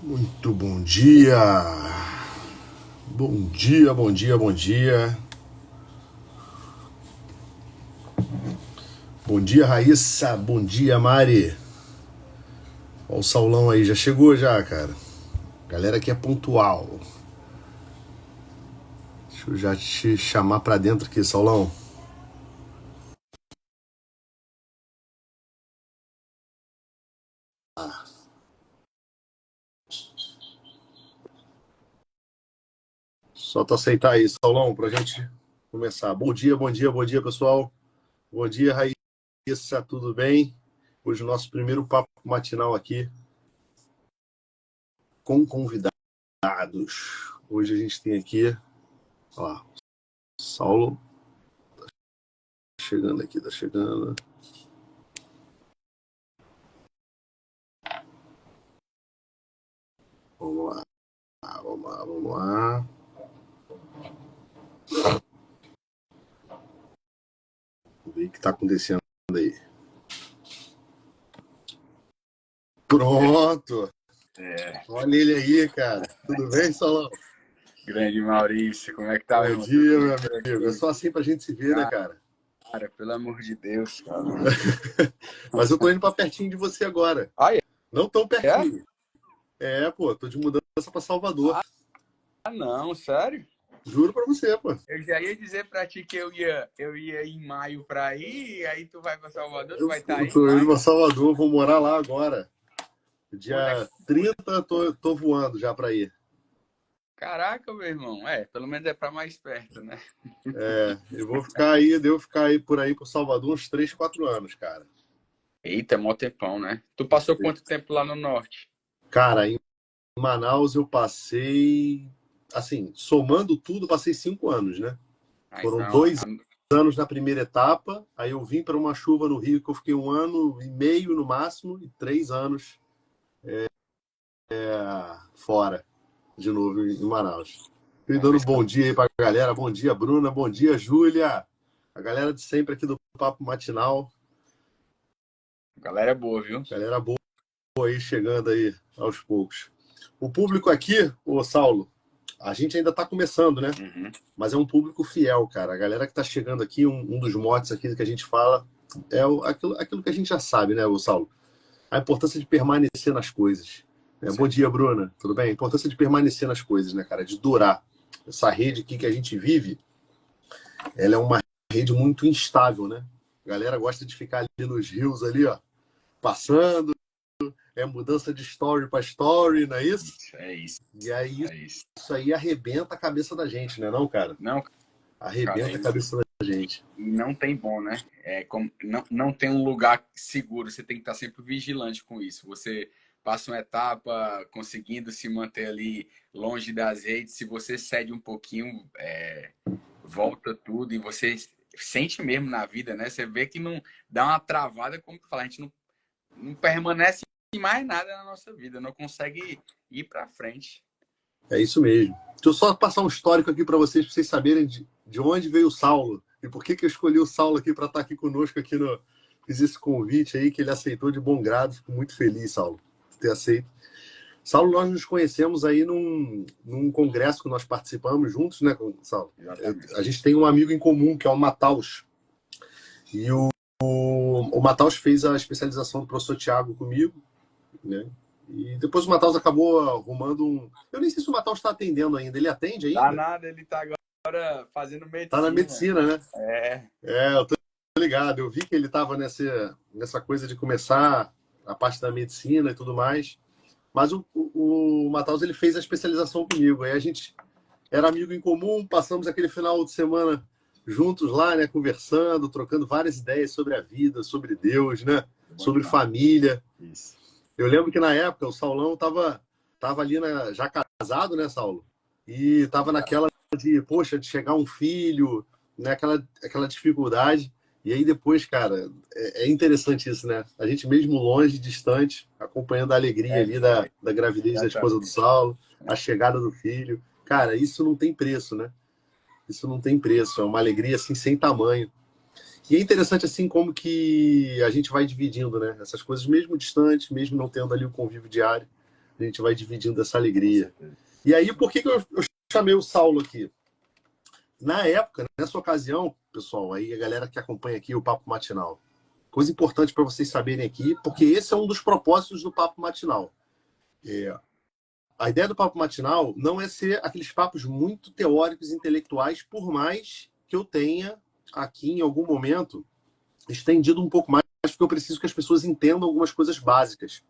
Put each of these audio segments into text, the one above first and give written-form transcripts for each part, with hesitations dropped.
Muito bom dia! Bom dia, bom dia, bom dia. Bom dia, Raíssa. Bom dia, Mari. Ó, o Saulão aí já chegou já, cara. Galera aqui é pontual. Deixa eu já te chamar pra dentro aqui, Saulão. Só tu aceitar aí, Saulão, pra gente começar. Bom dia, bom dia, bom dia, pessoal. Bom dia, Raíssa, tudo bem? Hoje o nosso primeiro papo matinal aqui com convidados. Hoje a gente tem aqui, ó, Saulo chegando aqui, tá chegando. Vamos lá, vamos lá, vamos lá. Vamos ver o que tá acontecendo aí. Pronto! Olha ele aí, cara. Tudo bem, Saulão? Grande Maurício, como é que tá, meu Bom irmão? dia, meu amigo. É só assim pra gente se ver, né, cara? Cara, pelo amor de Deus, cara. Mas eu tô indo pra pertinho de você agora. Ah, Não tão é? pertinho. É, pô, tô de mudança pra Salvador. Ah, não, sério? Juro pra você, pô. Eu já ia dizer pra ti que eu ia em maio pra ir, aí tu vai pra Salvador, tu vai estar aí em Tô indo maio? pra Salvador, vou morar lá agora. Onde é que... Dia 30, tô voando já pra ir. Caraca, meu irmão. Pelo menos é pra mais perto, né? É, eu vou ficar aí, devo ficar aí por Salvador uns 3, 4 anos, cara. Eita, mó tempão, né? Tu passou quanto tempo lá no norte? Cara, em Manaus eu passei, assim, somando tudo, passei 5 anos, né? Ah, Foram então... 2 anos na primeira etapa, aí eu vim para uma chuva no Rio que eu fiquei 1 ano e meio no máximo, e 3 anos fora, de novo em Manaus. Fui dando bom dia aí pra galera, bom dia, Bruna, bom dia, Júlia, a galera de sempre aqui do Papo Matinal, Galera é boa, viu? galera boa aí chegando aí aos poucos. O público aqui, ô Saulo, a gente ainda está começando, né? Uhum. Mas é um público fiel, cara. A galera que está chegando aqui, um dos motes aqui que a gente fala é aquilo que a gente já sabe, né, ô Saulo? A importância de permanecer nas coisas. Bom dia, Bruna. Tudo bem? A importância de permanecer nas coisas, né, cara? De durar. Essa rede aqui que a gente vive, ela é uma rede muito instável, né? A galera gosta de ficar ali nos rios ali, ó, passando, mudança de story para story, não é isso? É isso. E aí É isso. isso aí arrebenta a cabeça da gente, né, não, cara? Não, cara, Arrebenta a cabeça da gente. não tem bom, né? Não tem um lugar seguro, você tem que estar sempre vigilante com isso. Você passa uma etapa conseguindo se manter ali longe das redes, se você cede um pouquinho, volta tudo e você sente mesmo na vida, né? Você vê que não dá uma travada, como tu fala, a gente não permanece em mais nada na nossa vida, não consegue ir para frente. É isso mesmo. Deixa eu só passar um histórico aqui para vocês saberem de onde veio o Saulo e por que eu escolhi o Saulo aqui para estar aqui conosco aqui no. Fiz esse convite aí que ele aceitou de bom grado. Fico muito feliz, Saulo, por ter aceito. Saulo, nós nos conhecemos aí num congresso que nós participamos juntos, né, Saulo? A gente tem um amigo em comum, que é o Mataus. E o Mataus fez a especialização do professor Tiago comigo, né? E depois o Mataus acabou arrumando um... Eu nem sei se o Mataus está atendendo ainda. Ele atende ainda? Tá nada, ele tá agora fazendo medicina. Tá na medicina, né? É. Eu tô ligado. Eu vi que ele estava nessa coisa de começar a parte da medicina e tudo mais. Mas o Mataus, ele fez a especialização comigo. Aí a gente era amigo em comum, passamos aquele final de semana juntos lá, né? Conversando, trocando várias ideias sobre a vida, sobre Deus, né? Sobre família. Isso. Eu lembro que na época o Saulão tava ali já casado, né, Saulo? E tava naquela de, poxa, de chegar um filho, né? Aquela dificuldade. E aí depois, cara, é interessante isso, né? A gente mesmo longe, distante, acompanhando a alegria ali da gravidez da esposa do Saulo, a chegada do filho. Cara, isso não tem preço, né? Isso não tem preço. É uma alegria, assim, sem tamanho. E é interessante, assim, como que a gente vai dividindo, né? Essas coisas, mesmo distantes, mesmo não tendo ali o convívio diário, A gente vai dividindo essa alegria. E aí, por que eu chamei o Saulo aqui? Na época, nessa ocasião, pessoal, aí a galera que acompanha aqui o Papo Matinal, coisa importante para vocês saberem aqui, porque esse é um dos propósitos do Papo Matinal. A ideia do Papo Matinal não é ser aqueles papos muito teóricos e intelectuais, por mais que eu tenha aqui, em algum momento, estendido um pouco mais, porque eu preciso que as pessoas entendam algumas coisas básicas.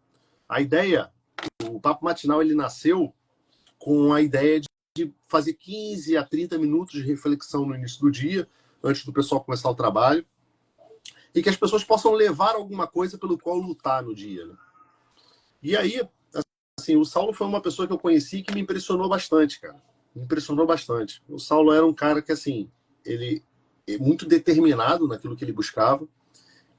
A ideia, o Papo Matinal, ele nasceu com a ideia de fazer 15 a 30 minutos de reflexão no início do dia, antes do pessoal começar o trabalho, e que as pessoas possam levar alguma coisa pelo qual lutar no dia. Né? E aí, assim, o Saulo foi uma pessoa que eu conheci que me impressionou bastante, cara. Me impressionou bastante. O Saulo era um cara que, assim, ele é muito determinado naquilo que ele buscava.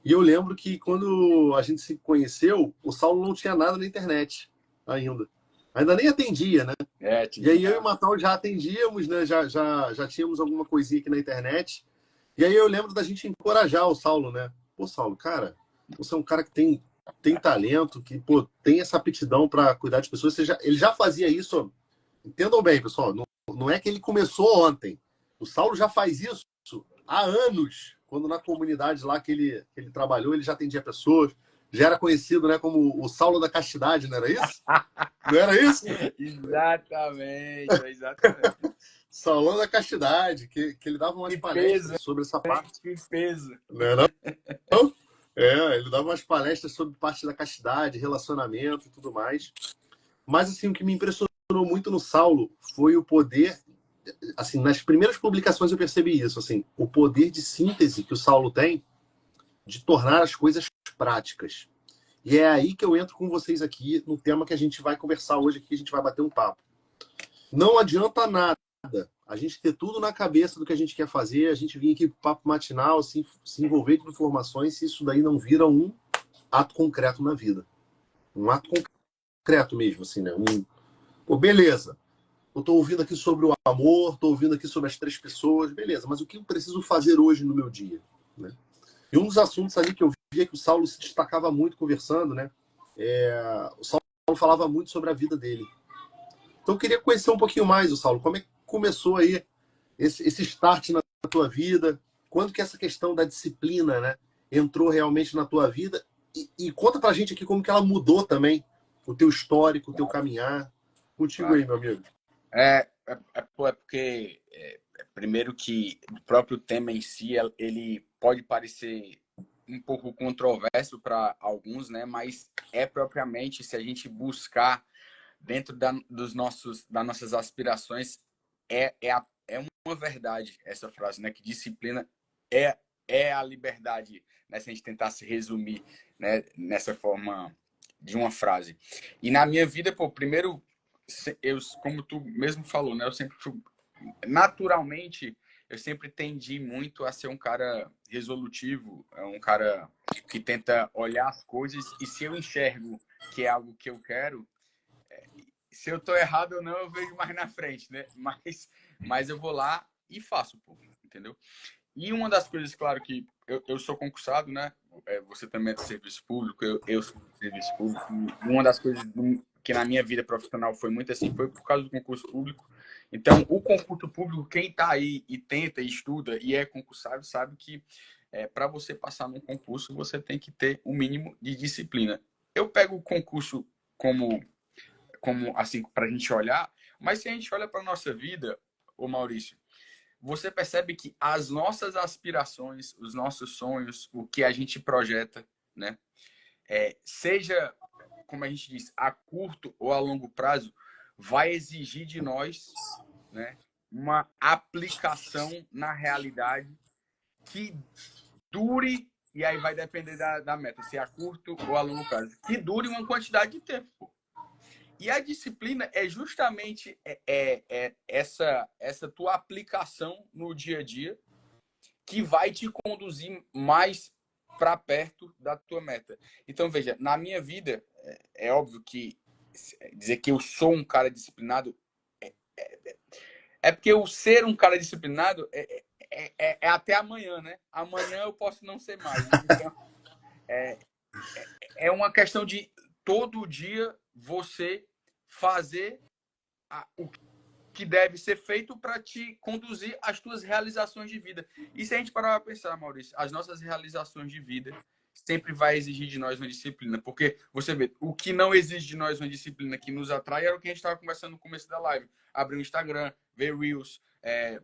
E eu lembro que quando a gente se conheceu, o Saulo não tinha nada na internet ainda. Ainda nem atendia, né? E aí eu e o Matal já atendíamos, né? Já tínhamos alguma coisinha aqui na internet. E aí eu lembro da gente encorajar o Saulo, né? Pô, Saulo, cara, você é um cara que tem talento, que pô, tem essa aptidão para cuidar de pessoas. Ele já fazia isso. Entendam bem, pessoal. Não é que ele começou ontem. O Saulo já faz isso há anos, quando na comunidade lá que ele trabalhou, ele já atendia pessoas. Já era conhecido, né, como o Saulo da Castidade, não era isso? Não era isso? Exatamente. Saulo da Castidade, que ele dava umas palestras sobre essa parte. Que peso. Não era? Ele dava umas palestras sobre parte da castidade, relacionamento e tudo mais. Mas, assim, o que me impressionou muito no Saulo foi o poder, assim, nas primeiras publicações eu percebi isso, assim, o poder de síntese que o Saulo tem de tornar as coisas práticas. E é aí que eu entro com vocês aqui no tema que a gente vai conversar hoje aqui, a gente vai bater um papo. Não adianta nada a gente ter tudo na cabeça do que a gente quer fazer, a gente vir aqui pro papo matinal, se envolver com informações, se isso daí não vira um ato concreto na vida. Um ato concreto mesmo, assim, né? Pô, beleza. Eu tô ouvindo aqui sobre o amor, tô ouvindo aqui sobre as 3 pessoas, beleza, mas o que eu preciso fazer hoje no meu dia? Né? E um dos assuntos ali que eu via que o Saulo se destacava muito conversando, né? O Saulo falava muito sobre a vida dele. Então eu queria conhecer um pouquinho mais o Saulo. Como é que começou aí esse start na tua vida? Quando que essa questão da disciplina, né, entrou realmente na tua vida? E conta pra gente aqui como que ela mudou também o teu histórico, o teu caminhar. Contigo aí, meu amigo. Porque primeiro que o próprio tema em si, ele pode parecer um pouco controverso para alguns, né? Mas propriamente, se a gente buscar dentro das nossas aspirações, é uma verdade essa frase, né? Que disciplina é a liberdade, né? Se a gente tentar se resumir, né, nessa forma de uma frase. E na minha vida, primeiro, como tu mesmo falou, né? Eu sempre fui, naturalmente, eu sempre tendi muito a ser um cara resolutivo, um cara que tenta olhar as coisas e se eu enxergo que é algo que eu quero, se eu tô errado ou não, eu vejo mais na frente, né? Mas eu vou lá e faço, entendeu? E uma das coisas, claro, que eu sou concursado, né? Você também é de serviço público, eu sou de serviço público. E uma das coisas que na minha vida profissional foi muito assim, foi por causa do concurso público. Então, o concurso público, quem está aí e tenta, e estuda e é concursado, sabe que para você passar num concurso, você tem que ter um mínimo de disciplina. Eu pego o concurso como assim, para a gente olhar, mas se a gente olha para a nossa vida, ô Maurício, você percebe que as nossas aspirações, os nossos sonhos, o que a gente projeta, né? Seja, como a gente diz, a curto ou a longo prazo, vai exigir de nós, né, uma aplicação na realidade que dure, e aí vai depender da meta, se é a curto ou a longo prazo, que dure uma quantidade de tempo. E a disciplina é justamente essa tua aplicação no dia a dia que vai te conduzir mais para perto da tua meta. Então, veja, na minha vida, é óbvio que dizer que eu sou um cara disciplinado porque o ser um cara disciplinado é até amanhã, né? Amanhã eu posso não ser mais. Então, é uma questão de todo dia você fazer o que deve ser feito para te conduzir às tuas realizações de vida. E se a gente parar para pensar, Maurício, as nossas realizações de vida sempre vai exigir de nós uma disciplina. Porque, você vê, o que não exige de nós uma disciplina que nos atrai era o que a gente estava conversando no começo da live. Abrir o Instagram, ver Reels,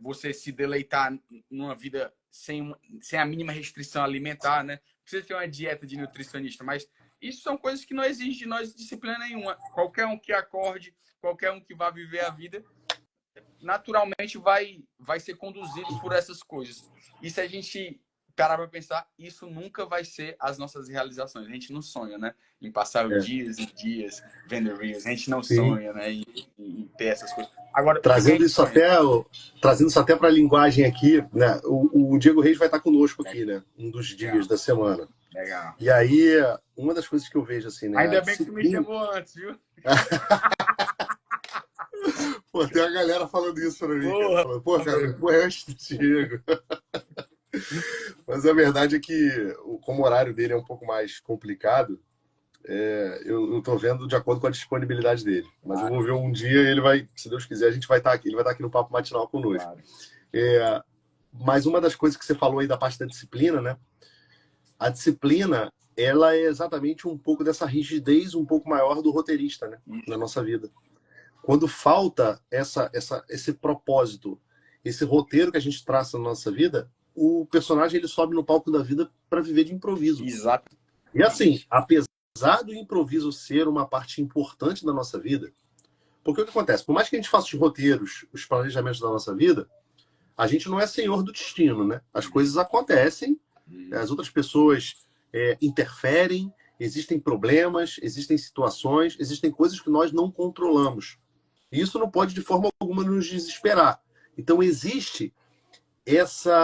você se deleitar numa vida sem a mínima restrição alimentar, né? Precisa ter uma dieta de nutricionista, mas isso são coisas que não exigem de nós disciplina nenhuma. Qualquer um que acorde, qualquer um que vá viver a vida, naturalmente vai ser conduzido por essas coisas. E se a gente parar para pensar, isso nunca vai ser as nossas realizações. A gente não sonha, né? Em passar dias e dias vendo Reels. A gente não Sim. sonha, né? Em ter essas coisas. Agora, o que a Trazendo gente isso sonha? até para a linguagem aqui, né? O Diego Reis vai estar conosco aqui, né? Um dos dias da semana. Legal. E aí, uma das coisas que eu vejo assim, né? Ainda bem que tu me chamou antes, viu? Pô, tem uma galera falando isso pra mim, Porra, cara. Falando, pô, cara, pô, é antes do Diego. Mas a verdade é que, como o horário dele é um pouco mais complicado, eu tô vendo de acordo com a disponibilidade dele. Mas eu vou ver um dia ele vai, se Deus quiser, a gente vai estar aqui. Ele vai estar aqui no Papo Matinal conosco. Claro. Mas uma das coisas que você falou aí da parte da disciplina, né? A disciplina, ela é exatamente um pouco dessa rigidez um pouco maior do roteirista, né? Na nossa vida. Quando falta esse propósito, esse roteiro que a gente traça na nossa vida, o personagem ele sobe no palco da vida para viver de improviso. Exato. E assim, apesar do improviso ser uma parte importante da nossa vida, porque o que acontece? Por mais que a gente faça os roteiros, os planejamentos da nossa vida, a gente não é senhor do destino, né? As coisas acontecem, as outras pessoas interferem, existem problemas, existem situações, existem coisas que nós não controlamos. E isso não pode, de forma alguma, nos desesperar. Então, existe essa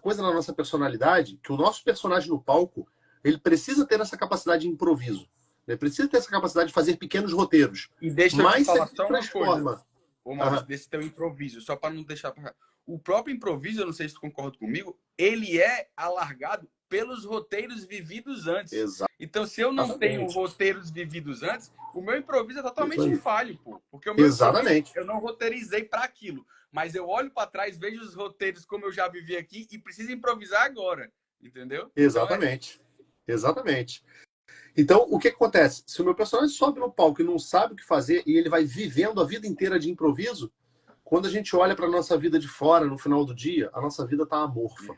coisa na nossa personalidade, que o nosso personagem no palco, ele precisa ter essa capacidade de improviso. Ele precisa ter essa capacidade de fazer pequenos roteiros. E deixa eu te Mas se falar ele só uma transforma... coisa, ô Maurício, desse teu improviso, só para não deixar pra... O próprio improviso, eu não sei se tu concorda comigo, ele é alargado pelos roteiros vividos antes. Exato. Então, se eu não tenho roteiros vividos antes, o meu improviso é totalmente falho, pô. Porque o meu Exatamente. eu não roteirizei para aquilo. Mas eu olho para trás, vejo os roteiros como eu já vivi aqui e preciso improvisar agora. Entendeu? Exatamente. Então, exatamente. Então, o que acontece? Se o meu personagem sobe no palco e não sabe o que fazer e ele vai vivendo a vida inteira de improviso, quando a gente olha para a nossa vida de fora, no final do dia, a nossa vida está amorfa.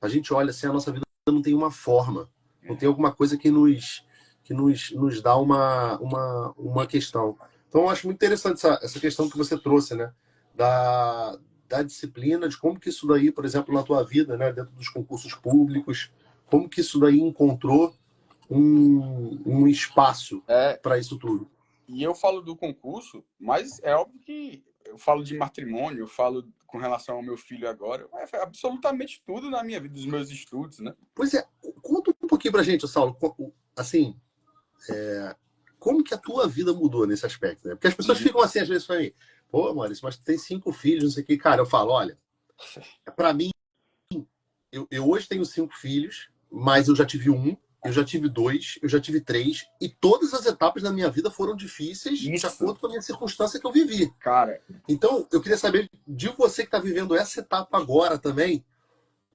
A gente olha assim, a nossa vida não tem uma forma. Não tem alguma coisa que nos dá uma questão. Então, eu acho muito interessante essa questão que você trouxe, né? Da disciplina, de como que isso daí, por exemplo, na tua vida, né? Dentro dos concursos públicos, como que isso daí encontrou um espaço para isso tudo. E eu falo do concurso, mas é óbvio que eu falo de matrimônio, eu falo com relação ao meu filho agora, absolutamente tudo na minha vida, dos meus estudos, né? Pois é, conta um pouquinho pra gente, Saulo, assim, como que a tua vida mudou nesse aspecto, né? Porque as pessoas ficam assim, às vezes, pra mim, pô, Maurício, mas tu tem 5 filhos, não sei o que, cara, eu falo, olha, pra mim, eu hoje tenho 5 filhos, mas eu já tive 1, eu já tive 2, eu já tive 3, e todas as etapas da minha vida foram difíceis de acordo com a minha circunstância que eu vivi. Cara, então, eu queria saber de você que está vivendo essa etapa agora também,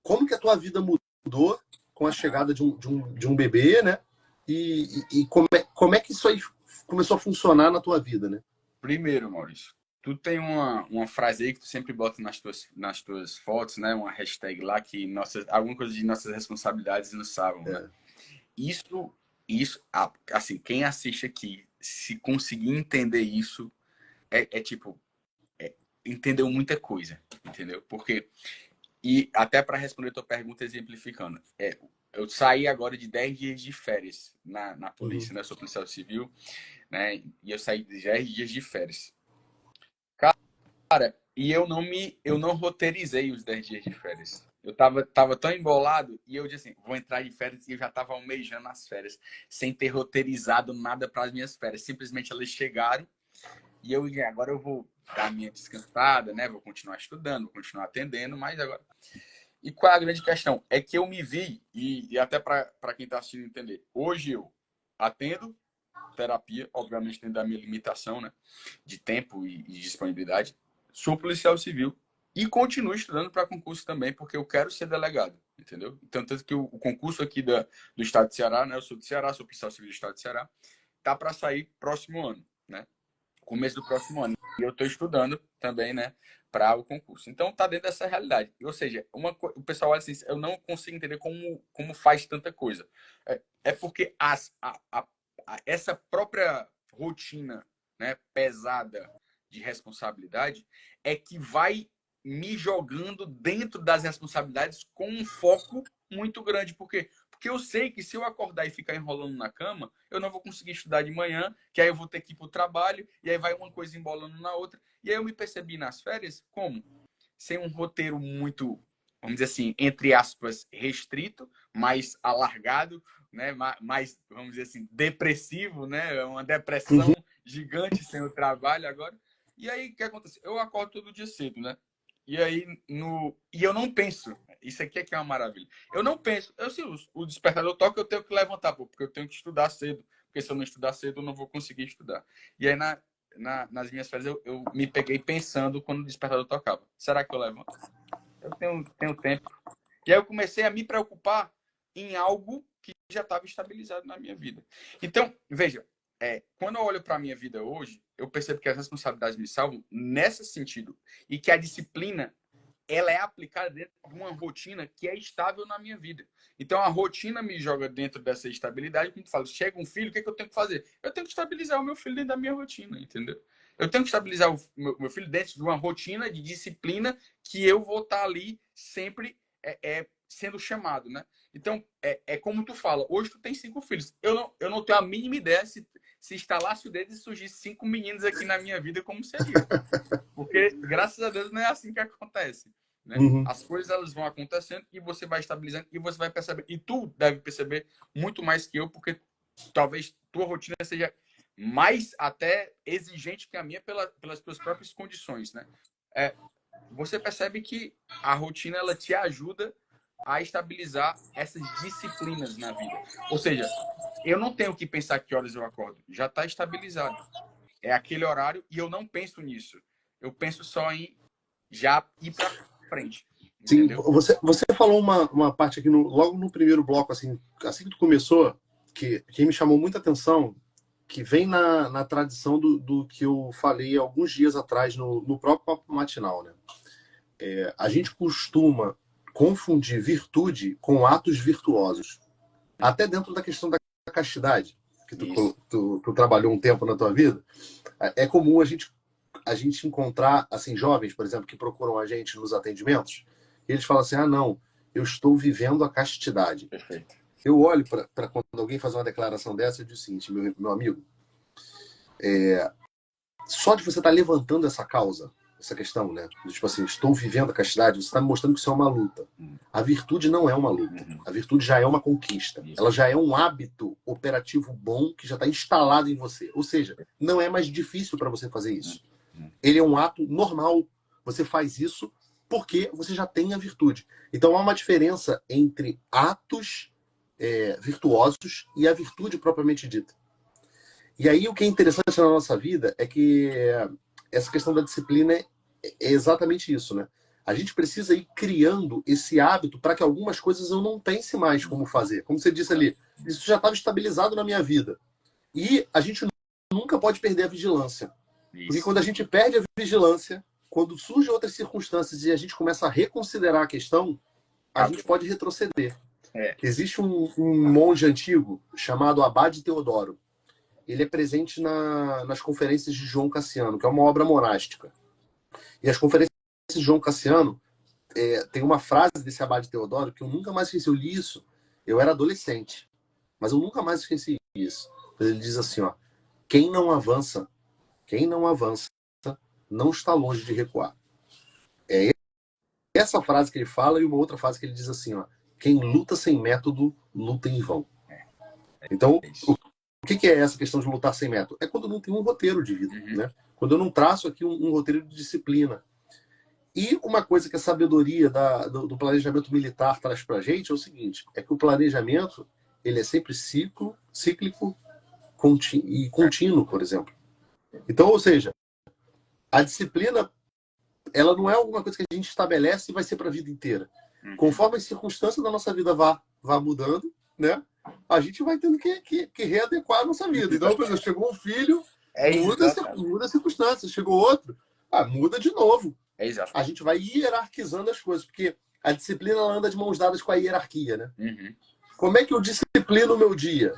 como que a tua vida mudou com a chegada de um bebê, né? E como é que isso aí começou a funcionar na tua vida, né? Primeiro, Maurício, tu tem uma frase aí que tu sempre bota nas tuas fotos, né? Uma hashtag lá que alguma coisa de nossas responsabilidades nos salvam, né? Isso, assim, quem assiste aqui, se conseguir entender isso, entendeu muita coisa, entendeu? Porque, e até para responder a tua pergunta exemplificando, eu saí agora de 10 dias de férias na polícia, né? Eu sou policial civil, né? E eu saí de 10 dias de férias. Cara, e eu não roteirizei os 10 dias de férias. Eu tava tão embolado e eu disse assim, vou entrar de férias e eu já tava almejando as férias, sem ter roteirizado nada para as minhas férias. Simplesmente elas chegaram e agora eu vou dar a minha descansada, né? Vou continuar estudando, vou continuar atendendo, mas agora... E qual é a grande questão? É que eu me vi, e até para quem está assistindo entender, hoje eu atendo, terapia, obviamente dentro da minha limitação, né, de tempo e disponibilidade. Sou policial civil e continuo estudando para concurso também, porque eu quero ser delegado, entendeu? Então, tanto que o concurso aqui do estado de Ceará, né, eu sou do Ceará, sou policial civil do estado de Ceará, tá para sair próximo ano, né? Começo do próximo ano. E eu estou estudando também, né, para o concurso. Então, tá dentro dessa realidade. Ou seja, o pessoal olha assim, eu não consigo entender como faz tanta coisa. É porque essa própria rotina, né, pesada de responsabilidade é que vai me jogando dentro das responsabilidades com um foco muito grande. Por quê? Porque eu sei que se eu acordar e ficar enrolando na cama, eu não vou conseguir estudar de manhã, que aí eu vou ter que ir para o trabalho, e aí vai uma coisa embolando na outra. E aí eu me percebi nas férias como? Sem um roteiro muito, vamos dizer assim, entre aspas, restrito, mais alargado, né? Mais, vamos dizer assim, depressivo, né? Uma depressão gigante sem o trabalho agora. E aí, o que acontece? Eu acordo todo dia cedo, né? E aí, e eu não penso, isso aqui é que é uma maravilha. Eu não penso, se o despertador toca, eu tenho que levantar, porque eu tenho que estudar cedo. Porque se eu não estudar cedo, eu não vou conseguir estudar. E aí, nas minhas férias, eu me peguei pensando quando o despertador tocava. Será que eu levanto? Eu tenho tempo. E aí eu comecei a me preocupar em algo que já estava estabilizado na minha vida. Então, veja, quando eu olho para a minha vida hoje, eu percebo que as responsabilidades me salvam nesse sentido. E que a disciplina, ela é aplicada dentro de uma rotina que é estável na minha vida. Então, a rotina me joga dentro dessa estabilidade. Como tu fala, chega um filho, o que é que eu tenho que fazer? Eu tenho que estabilizar o meu filho dentro da minha rotina, entendeu? Eu tenho que estabilizar o meu filho dentro de uma rotina de disciplina que eu vou estar ali sempre sendo chamado, né? Então, como tu fala, hoje tu tem 5 filhos. Eu não tenho a mínima ideia se instalasse o dedo e surgisse 5 meninos aqui na minha vida, como seria. Porque, graças a Deus, não é assim que acontece. Né? As coisas elas vão acontecendo e você vai estabilizando e você vai perceber. E tu deve perceber muito mais que eu, porque talvez tua rotina seja mais até exigente que a minha pelas tuas próprias condições. Né? Você percebe que a rotina ela te ajuda a estabilizar essas disciplinas na vida. Ou seja, eu não tenho que pensar que horas eu acordo. Já está estabilizado. É aquele horário e eu não penso nisso. Eu penso só em já ir para frente. Sim, Entendeu? você falou uma parte aqui logo no primeiro bloco, assim que tu começou, que me chamou muita atenção, que vem na tradição do que eu falei alguns dias atrás no próprio Papo Matinal, né? A gente costuma confundir virtude com atos virtuosos. Até dentro da questão da castidade, que tu trabalhou um tempo na tua vida, é comum a gente encontrar assim, jovens, por exemplo, que procuram a gente nos atendimentos, e eles falam assim, não, eu estou vivendo a castidade. Perfeito. Eu olho para quando alguém faz uma declaração dessa, eu digo o seguinte, meu amigo, só de você estar levantando essa causa, essa questão, né? Tipo assim, estou vivendo a castidade, você está me mostrando que isso é uma luta. A virtude não é uma luta. A virtude já é uma conquista. Ela já é um hábito operativo bom que já está instalado em você. Ou seja, não é mais difícil para você fazer isso. Ele é um ato normal. Você faz isso porque você já tem a virtude. Então há uma diferença entre atos virtuosos e a virtude propriamente dita. E aí o que é interessante na nossa vida é que essa questão da disciplina é exatamente isso, né? A gente precisa ir criando esse hábito para que algumas coisas eu não pense mais como fazer. Como você disse ali, isso já estava estabilizado na minha vida. E a gente nunca pode perder a vigilância. Porque quando a gente perde a vigilância, quando surgem outras circunstâncias e a gente começa a reconsiderar a questão, a gente pode retroceder. Existe um monge antigo chamado Abade Teodoro. Ele é presente nas conferências de João Cassiano, que é uma obra monástica. E as conferências de João Cassiano tem uma frase desse Abade Teodoro que eu nunca mais esqueci. Eu li isso, eu era adolescente, mas eu nunca mais esqueci isso. Ele diz assim, quem não avança não está longe de recuar. É essa frase que ele fala e uma outra frase que ele diz assim, quem luta sem método, luta em vão. Então, o que é essa questão de lutar sem método? É quando não tem um roteiro de vida, né? Quando eu não traço aqui um roteiro de disciplina. E uma coisa que a sabedoria do planejamento militar traz para a gente é o seguinte, é que o planejamento ele é sempre cíclico, contínuo, por exemplo. Então, ou seja, a disciplina, ela não é alguma coisa que a gente estabelece e vai ser para a vida inteira. Conforme as circunstâncias da nossa vida vá mudando, né? A gente vai tendo que readequar a nossa vida. Então, por exemplo, chegou um filho, muda a circunstância. Chegou outro, muda de novo. A gente vai hierarquizando as coisas, porque a disciplina ela anda de mãos dadas com a hierarquia, né? Como é que eu disciplino o meu dia?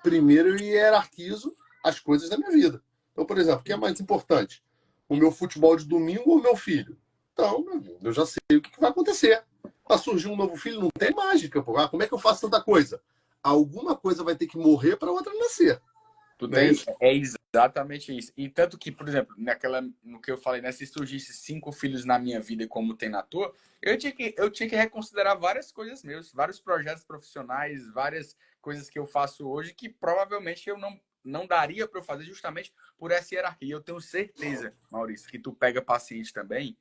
Primeiro eu hierarquizo as coisas da minha vida. Então, por exemplo, o que é mais importante? O meu futebol de domingo ou o meu filho? Então, eu já sei o que vai acontecer. Para surgir um novo filho, não tem mágica. Pô. Como é que eu faço tanta coisa? Alguma coisa vai ter que morrer para outra nascer. É exatamente isso. E tanto que, por exemplo, no que eu falei, né, se surgisse 5 filhos na minha vida como tem na tua, eu tinha que reconsiderar várias coisas meus, vários projetos profissionais, várias coisas que eu faço hoje que provavelmente eu não daria para eu fazer justamente por essa hierarquia. Eu tenho certeza, Maurício, que tu pega paciente também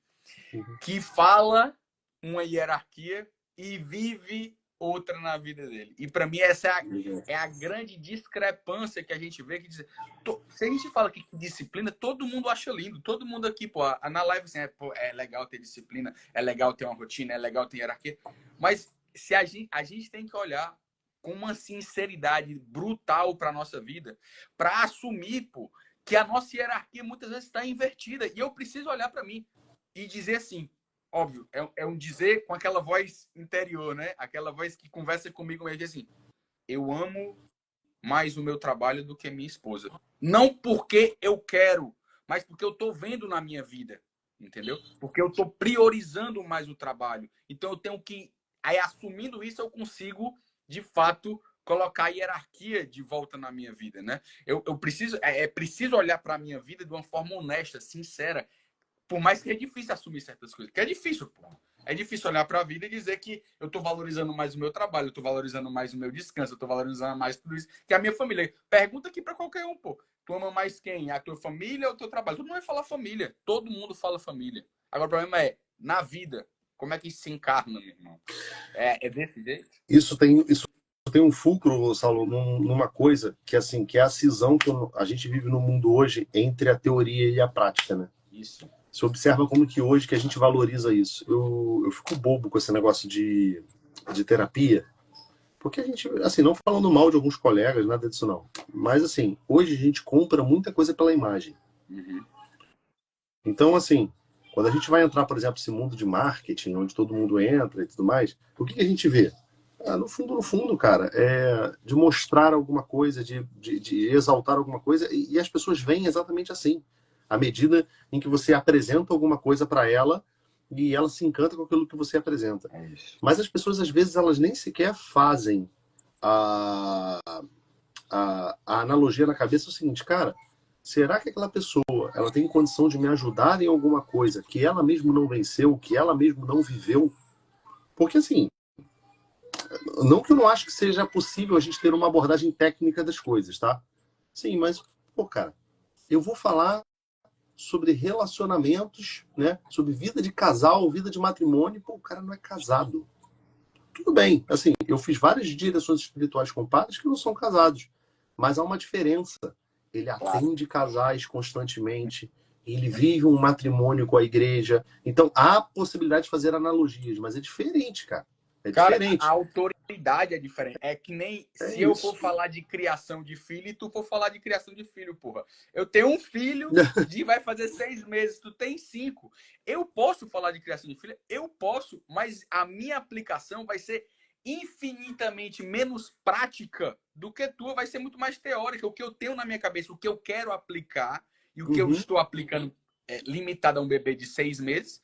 que fala uma hierarquia e vive outra na vida dele. E para mim essa é a grande discrepância que a gente vê. Que diz, se a gente fala que disciplina, todo mundo acha lindo. Todo mundo aqui, pô, na live assim, é legal ter disciplina, é legal ter uma rotina, é legal ter hierarquia. Mas se a gente tem que olhar com uma sinceridade brutal para nossa vida, para assumir, pô, que a nossa hierarquia muitas vezes está invertida. E eu preciso olhar para mim e dizer assim, óbvio, é um dizer com aquela voz interior, né? Aquela voz que conversa comigo mesmo, assim, eu amo mais o meu trabalho do que minha esposa. Não porque eu quero, mas porque eu tô vendo na minha vida, entendeu? Porque eu tô priorizando mais o trabalho. Então eu tenho que, aí assumindo isso, eu consigo, de fato, colocar a hierarquia de volta na minha vida, né? Eu preciso, preciso olhar para a minha vida de uma forma honesta, sincera. Por mais que é difícil assumir certas coisas. Que é difícil, pô. É difícil olhar para a vida e dizer que eu estou valorizando mais o meu trabalho, eu estou valorizando mais o meu descanso, eu estou valorizando mais tudo isso que a minha família. Pergunta aqui para qualquer um, pô. Tu ama mais quem? A tua família ou o teu trabalho? Todo mundo vai falar família. Todo mundo fala família. Agora o problema é, na vida, como é que isso se encarna, meu irmão? É desse jeito? Isso tem um fulcro, Saulo, numa coisa que, assim, que é a cisão que a gente vive no mundo hoje entre a teoria e a prática, né? Isso. Você observa como que hoje que a gente valoriza isso. Eu fico bobo com esse negócio de terapia, porque a gente, assim, não falando mal de alguns colegas, nada disso não. Mas, assim, hoje a gente compra muita coisa pela imagem. Então, assim, quando a gente vai entrar, por exemplo, nesse mundo de marketing, onde todo mundo entra e tudo mais, o que a gente vê? No fundo, cara, é de mostrar alguma coisa, de exaltar alguma coisa, e as pessoas veem exatamente assim. À medida em que você apresenta alguma coisa para ela e ela se encanta com aquilo que você apresenta. Mas as pessoas, às vezes, elas nem sequer fazem a analogia na cabeça o seguinte, cara, será que aquela pessoa ela tem condição de me ajudar em alguma coisa que ela mesmo não venceu, que ela mesmo não viveu? Porque, assim, não que eu não acho que seja possível a gente ter uma abordagem técnica das coisas, tá? Sim, mas, pô, cara, eu vou falar sobre relacionamentos, né? Sobre vida de casal, vida de matrimônio, pô, o cara não é casado. Tudo bem, assim, eu fiz várias direções espirituais com padres que não são casados, mas há uma diferença. Ele atende casais constantemente, ele vive um matrimônio com a igreja, então há possibilidade de fazer analogias, mas é diferente, cara. É diferente. Cara, a autoridade é diferente. É que nem se eu for falar de criação de filho e tu for falar de criação de filho, porra. Eu tenho um filho de vai fazer 6 meses, tu tem 5. Eu posso falar de criação de filho? Eu posso, mas a minha aplicação vai ser infinitamente menos prática do que tua, vai ser muito mais teórica. O que eu tenho na minha cabeça, o que eu quero aplicar e o que eu estou aplicando limitado a um bebê de 6 meses,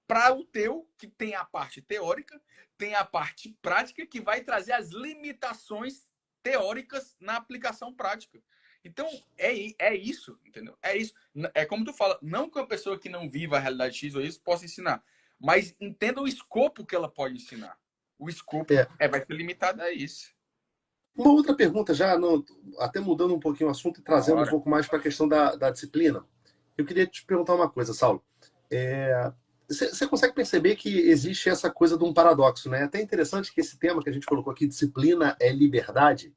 para o teu, que tem a parte teórica, tem a parte prática, que vai trazer as limitações teóricas na aplicação prática. Então, é isso, entendeu? É isso. É como tu fala, não que uma pessoa que não viva a realidade X ou isso possa ensinar, mas entenda o escopo que ela pode ensinar. O escopo vai ser limitado a isso. Uma outra pergunta, já até mudando um pouquinho o assunto e trazendo um pouco mais para a questão da disciplina. Eu queria te perguntar uma coisa, Saulo. Você consegue perceber que existe essa coisa de um paradoxo, né? É até interessante que esse tema que a gente colocou aqui, disciplina é liberdade,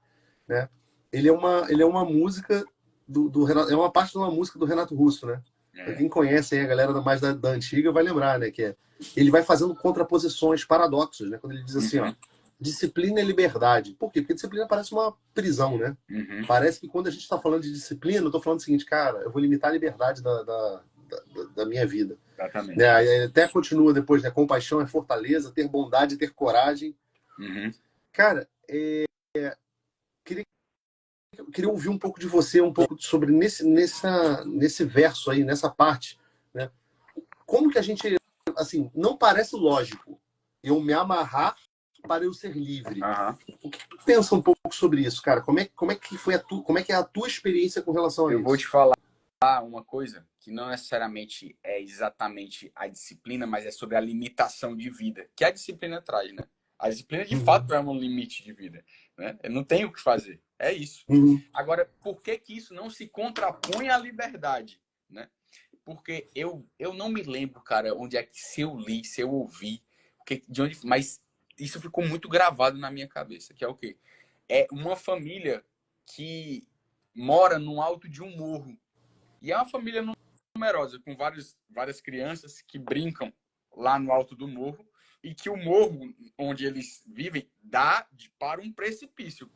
né? ele é uma música do Renato, é uma parte de uma música do Renato Russo, né? Pra quem conhece aí, a galera mais da antiga vai lembrar, né? Ele vai fazendo contraposições, paradoxos, né? Quando ele diz assim, ó, disciplina e liberdade. Por quê? Porque disciplina parece uma prisão, né? Parece que quando a gente está falando de disciplina, eu tô falando o seguinte, cara, eu vou limitar a liberdade da minha vida. Exatamente. Né? Aí até continua depois, né? Compaixão é fortaleza, ter bondade, ter coragem. Cara, queria, eu queria ouvir um pouco de você, um pouco sobre nesse verso aí, nessa parte, né? Como que a gente, assim, não parece lógico eu me amarrar para eu ser livre. O que tu pensa um pouco sobre isso, cara? Como é que foi como é que é a tua experiência com relação a Eu isso? vou te falar uma coisa que não necessariamente é exatamente a disciplina, mas é sobre a limitação de vida que a disciplina traz, né? A disciplina de fato é um limite de vida, né? Eu não tenho o que fazer, é isso. Agora, por que isso não se contrapõe à liberdade, né? Porque eu não me lembro, cara, onde é que se eu li, se eu ouvi, de onde, mas isso ficou muito gravado na minha cabeça, que é o quê? É uma família que mora no alto de um morro. E é uma família numerosa, com várias crianças que brincam lá no alto do morro, e que o morro onde eles vivem dá para um precipício.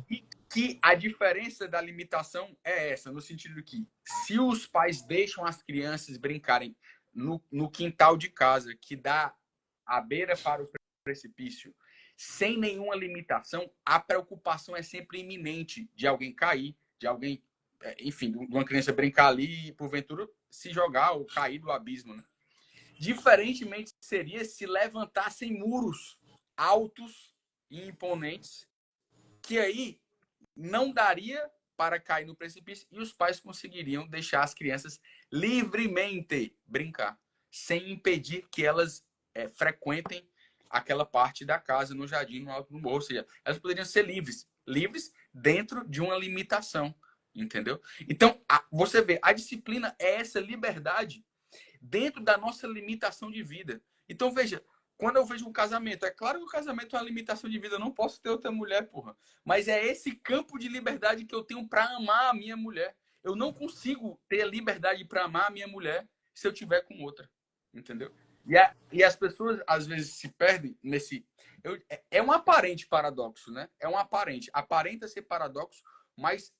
E que a diferença da limitação é essa, no sentido que se os pais deixam as crianças brincarem no quintal de casa, que dá a beira para o precipício, sem nenhuma limitação, a preocupação é sempre iminente de alguém cair, de alguém, enfim, de uma criança brincar ali e, porventura, se jogar ou cair do abismo. Né? Diferentemente seria se levantassem muros altos e imponentes, que aí não daria para cair no precipício e os pais conseguiriam deixar as crianças livremente brincar, sem impedir que elas frequentem aquela parte da casa, no jardim, no alto do morro. Ou seja, elas poderiam ser livres dentro de uma limitação, entendeu? Então, você vê, a disciplina é essa liberdade dentro da nossa limitação de vida. Então, veja, quando eu vejo um casamento, é claro que o casamento é uma limitação de vida, eu não posso ter outra mulher, porra. Mas é esse campo de liberdade que eu tenho para amar a minha mulher. Eu não consigo ter liberdade para amar a minha mulher se eu tiver com outra, entendeu? E as pessoas às vezes se perdem nesse. É um aparente paradoxo, né? É um aparente. Aparenta ser paradoxo, mas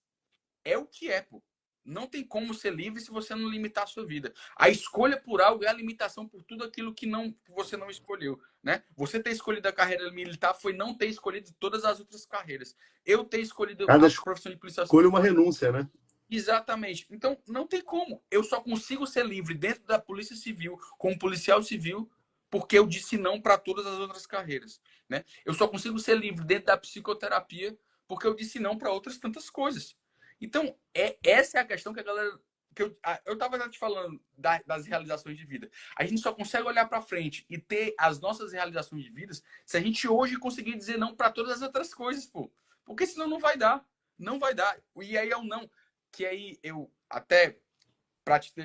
é o que é, pô. Não tem como ser livre se você não limitar a sua vida. A escolha por algo é a limitação por tudo aquilo que você não escolheu, né? Você ter escolhido a carreira militar foi não ter escolhido todas as outras carreiras. Eu ter escolhido Cada a profissão de policial escolha civil. uma renúncia, né? Exatamente. Então, não tem como. Eu só consigo ser livre dentro da Polícia Civil, como policial civil, porque eu disse não para todas as outras carreiras, né? Eu só consigo ser livre dentro da psicoterapia, porque eu disse não para outras tantas coisas. Então, essa é a questão que a galera. Eu estava te falando das realizações de vida. A gente só consegue olhar para frente e ter as nossas realizações de vida se a gente hoje conseguir dizer não para todas as outras coisas, pô. Porque senão não vai dar. Não vai dar. E aí é o não. Que aí eu até.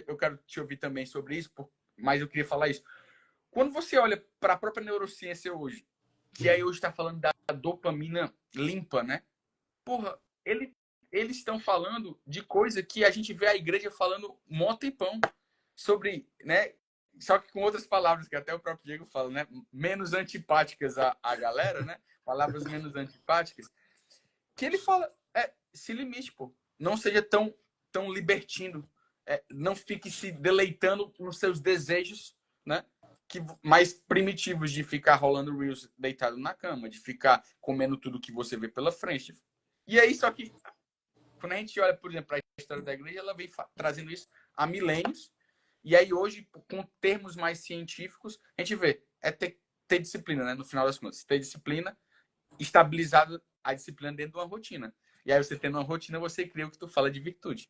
Eu quero te ouvir também sobre isso, mas eu queria falar isso. Quando você olha para a própria neurociência hoje, que aí hoje está falando da dopamina limpa, né? Porra, eles estão falando de coisa que a gente vê a igreja falando mó tempão sobre, né? Só que com outras palavras, que até o próprio Diego fala, né? Menos antipáticas à galera, né? Palavras menos antipáticas. Que ele fala, se limite, pô. Não seja tão libertino. Não fique se deleitando nos seus desejos, né? Mais primitivos de ficar rolando reels deitado na cama, de ficar comendo tudo que você vê pela frente. E aí, só que quando a gente olha, por exemplo, para a história da igreja, ela vem trazendo isso há milênios. E aí, hoje, com termos mais científicos, a gente vê, ter disciplina, né? No final das contas, ter disciplina, estabilizado a disciplina dentro de uma rotina. E aí, você tendo uma rotina, você cria o que tu fala de virtude.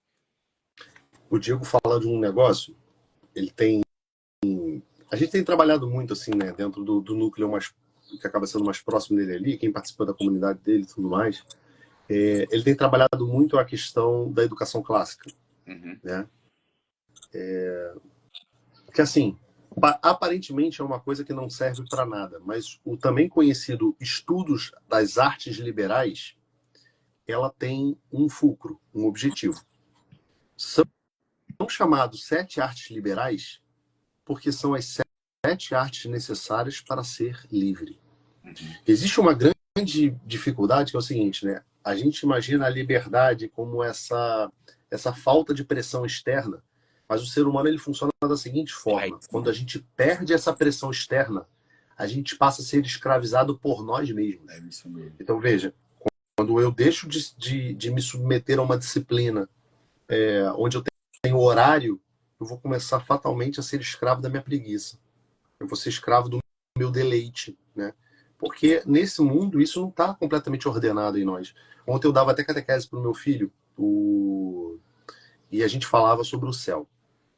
O Diego fala de um negócio, ele tem. A gente tem trabalhado muito, assim, né, dentro do núcleo mais, que acaba sendo mais próximo dele ali, quem participa da comunidade dele e tudo mais. Ele tem trabalhado muito a questão da educação clássica, né? Que, assim, aparentemente é uma coisa que não serve para nada, mas o também conhecido estudos das artes liberais, ela tem um fulcro, um objetivo. São chamados 7 artes liberais porque são as 7 artes necessárias para ser livre. Existe uma grande dificuldade que é o seguinte, né? A gente imagina a liberdade como essa falta de pressão externa, mas o ser humano ele funciona da seguinte forma: quando a gente perde essa pressão externa, a gente passa a ser escravizado por nós mesmos. É isso mesmo. Então veja, quando eu deixo de me submeter a uma disciplina onde eu tenho horário, eu vou começar fatalmente a ser escravo da minha preguiça. Eu vou ser escravo do meu deleite, né? Porque nesse mundo isso não está completamente ordenado em nós. Ontem eu dava até catequese para o meu filho e a gente falava sobre o céu.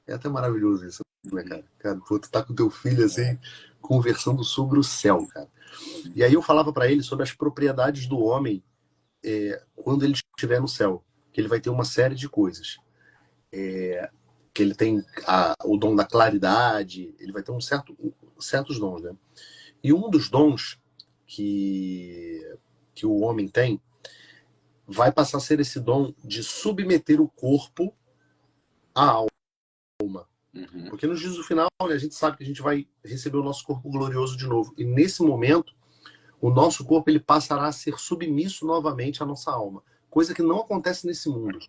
É até maravilhoso isso, né, cara? Cara, pô, tu tá com teu filho assim, conversando sobre o céu, cara. E aí eu falava para ele sobre as propriedades do homem quando ele estiver no céu. Que ele vai ter uma série de coisas. Que ele tem o dom da claridade, ele vai ter certos dons, né? E um dos dons que o homem tem vai passar a ser esse dom de submeter o corpo à alma. Porque no juízo final, né, a gente sabe que a gente vai receber o nosso corpo glorioso de novo. E nesse momento, o nosso corpo ele passará a ser submisso novamente à nossa alma. Coisa que não acontece nesse mundo.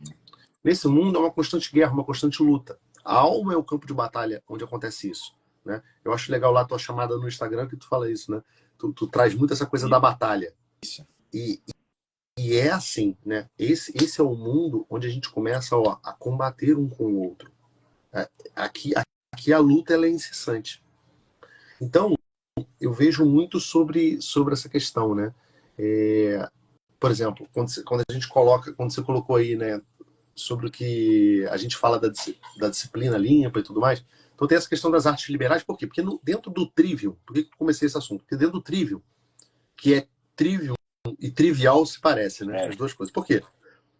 Nesse mundo é uma constante guerra, uma constante luta. A alma é o campo de batalha onde acontece isso, né? Eu acho legal lá a tua chamada no Instagram que tu fala isso, né? Tu traz muito essa coisa da batalha. E é assim, né? Esse é o mundo onde a gente começa a combater um com o outro. Aqui a luta ela é incessante. Então, eu vejo muito sobre essa questão, né? Por exemplo, quando você colocou aí, né? Sobre o que a gente fala da disciplina limpa e tudo mais. Então tem essa questão das artes liberais, por quê? Porque dentro do trivium, por que eu comecei esse assunto? Porque dentro do trivium, que é trivium e trivial se parece, né? As duas coisas. Por quê?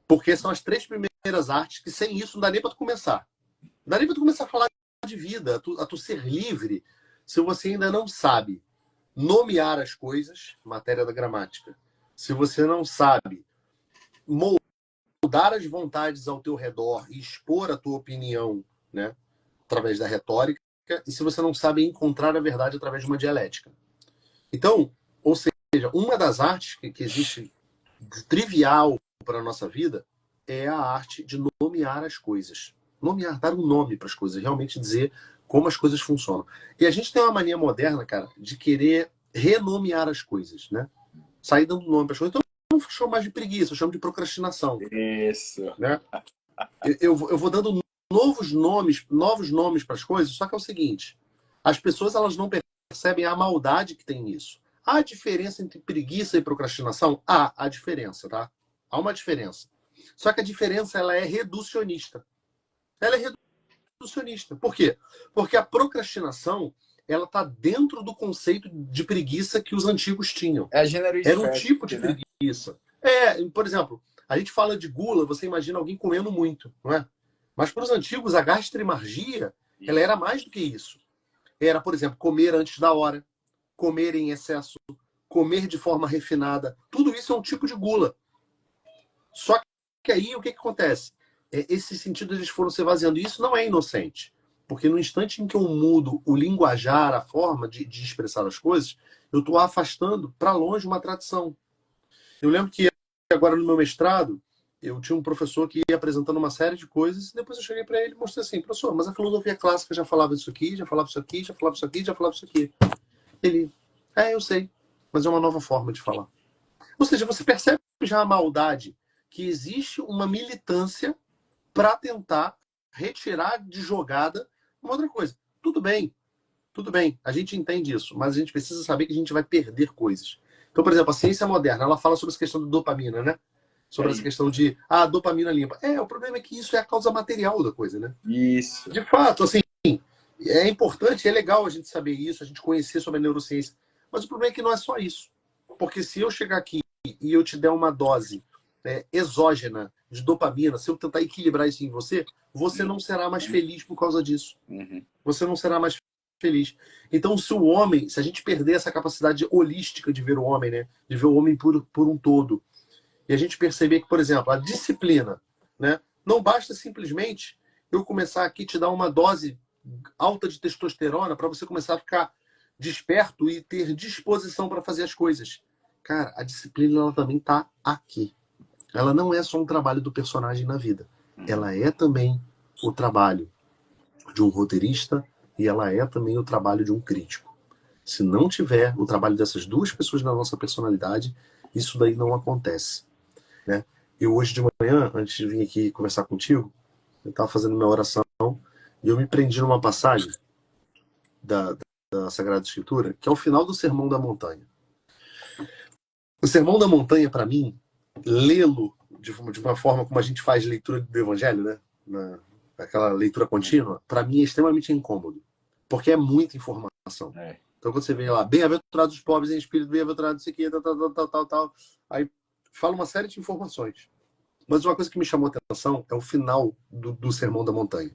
Porque são as 3 primeiras artes que sem isso não dá nem para tu começar. Não dá nem para tu começar a falar de vida, a tu ser livre, se você ainda não sabe nomear as coisas, matéria da gramática. Se você não sabe mudar as vontades ao teu redor e expor a tua opinião, né, através da retórica, e se você não sabe encontrar a verdade através de uma dialética. Então, ou seja, uma das artes que existe trivial para a nossa vida é a arte de nomear as coisas. Nomear, dar um nome para as coisas, realmente dizer como as coisas funcionam. E a gente tem uma mania moderna, cara, de querer renomear as coisas, né? Sair dando nome para as coisas. Então, eu não chamo mais de preguiça, eu chamo de procrastinação. Isso. Né? Eu vou dando novos nomes para as coisas, só que é o seguinte, as pessoas elas não percebem a maldade que tem nisso. Há diferença entre preguiça e procrastinação? Há diferença, tá? Há uma diferença. Só que a diferença ela é reducionista. Ela é reducionista. Por quê? Porque a procrastinação ela está dentro do conceito de preguiça que os antigos tinham. É a generis Era um tipo de né? preguiça. Por exemplo, a gente fala de gula, você imagina alguém comendo muito, não é? Mas para os antigos, a gastrimargia, ela era mais do que isso. Era, por exemplo, comer antes da hora, comer em excesso, comer de forma refinada. Tudo isso é um tipo de gula. Só que aí, o que acontece? Esses sentidos eles foram se esvaziando. E isso não é inocente. Porque no instante em que eu mudo o linguajar, a forma de expressar as coisas, eu estou afastando para longe uma tradição. Eu lembro que agora no meu mestrado, eu tinha um professor que ia apresentando uma série de coisas, e depois eu cheguei para ele e mostrei assim, professor, mas a filosofia clássica já falava isso aqui, já falava isso aqui, já falava isso aqui, já falava isso aqui. Ele, eu sei, mas é uma nova forma de falar. Ou seja, você percebe já a maldade, que existe uma militância para tentar retirar de jogada uma outra coisa. Tudo bem, a gente entende isso, mas a gente precisa saber que a gente vai perder coisas. Então, por exemplo, a ciência moderna, ela fala sobre essa questão da dopamina, né? Sobre essa questão de, dopamina limpa. O problema é que isso é a causa material da coisa, né? Isso. De fato, assim, é importante, é legal a gente saber isso, a gente conhecer sobre a neurociência. Mas o problema é que não é só isso. Porque se eu chegar aqui e eu te der uma dose exógena de dopamina, se eu tentar equilibrar isso em você, você não será mais feliz por causa disso. Você não será mais feliz. Então, se a gente perder essa capacidade holística de ver o homem, né? De ver o homem por um todo, E a gente perceber que, por exemplo, a disciplina, né? Não basta simplesmente eu começar aqui a te dar uma dose alta de testosterona para você começar a ficar desperto e ter disposição para fazer as coisas. Cara, a disciplina ela também está aqui. Ela não é só um trabalho do personagem na vida. Ela é também o trabalho de um roteirista e ela é também o trabalho de um crítico. Se não tiver o trabalho dessas duas pessoas na nossa personalidade, isso daí não acontece, né? Eu hoje de manhã, antes de vir aqui conversar contigo, eu estava fazendo minha oração e eu me prendi numa passagem da Sagrada Escritura, que é o final do Sermão da Montanha. O Sermão da Montanha, para mim, lê-lo de uma forma como a gente faz leitura do Evangelho, né? Aquela leitura contínua, para mim é extremamente incômodo, porque é muita informação. Então, quando você vê lá, bem-aventurados os pobres em espírito, bem-aventurados isso aqui, tal, aí fala uma série de informações. Mas uma coisa que me chamou a atenção é o final do Sermão da Montanha.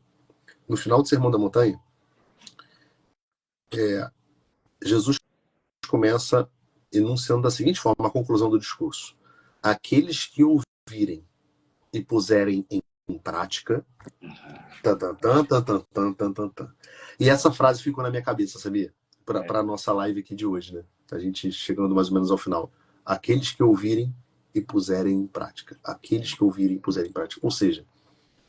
No final do Sermão da Montanha, Jesus começa enunciando da seguinte forma a conclusão do discurso: aqueles que ouvirem e puserem em prática. E essa frase ficou na minha cabeça, sabia? Para a nossa live aqui de hoje, né? A gente chegando mais ou menos ao final. Aqueles que ouvirem e puserem em prática. Aqueles que ouvirem e puserem em prática. Ou seja,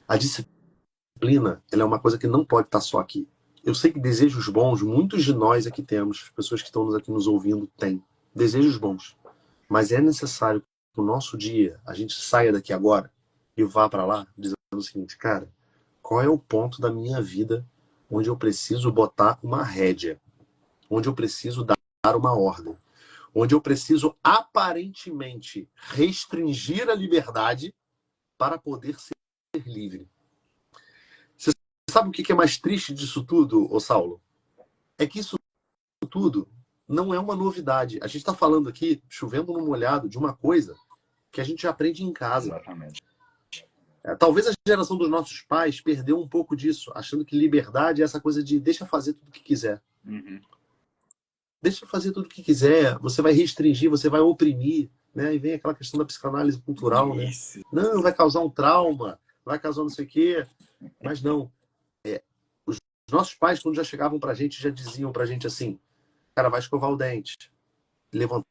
a disciplina ela é uma coisa que não pode estar só aqui. Eu sei que desejos bons, muitos de nós aqui temos, pessoas que estão aqui nos ouvindo têm desejos bons. Mas é necessário que no nosso dia a gente saia daqui agora e vá para lá dizendo o seguinte: cara, qual é o ponto da minha vida onde eu preciso botar uma rédea, onde eu preciso dar uma ordem, onde eu preciso aparentemente restringir a liberdade para poder ser livre. Você sabe o que é mais triste disso tudo, ô Saulo? É que isso tudo não é uma novidade. A gente está falando aqui, chovendo no molhado, de uma coisa que a gente aprende em casa. Exatamente. Talvez a geração dos nossos pais perdeu um pouco disso, achando que liberdade é essa coisa de deixa fazer tudo o que quiser. Deixa fazer tudo o que quiser, você vai restringir, você vai oprimir, né? E vem aquela questão da psicanálise cultural, né? Não, vai causar um trauma, vai causar não sei o quê. Mas não. Os nossos pais, quando já chegavam pra gente, já diziam pra gente assim: cara, vai escovar o dente, levantou,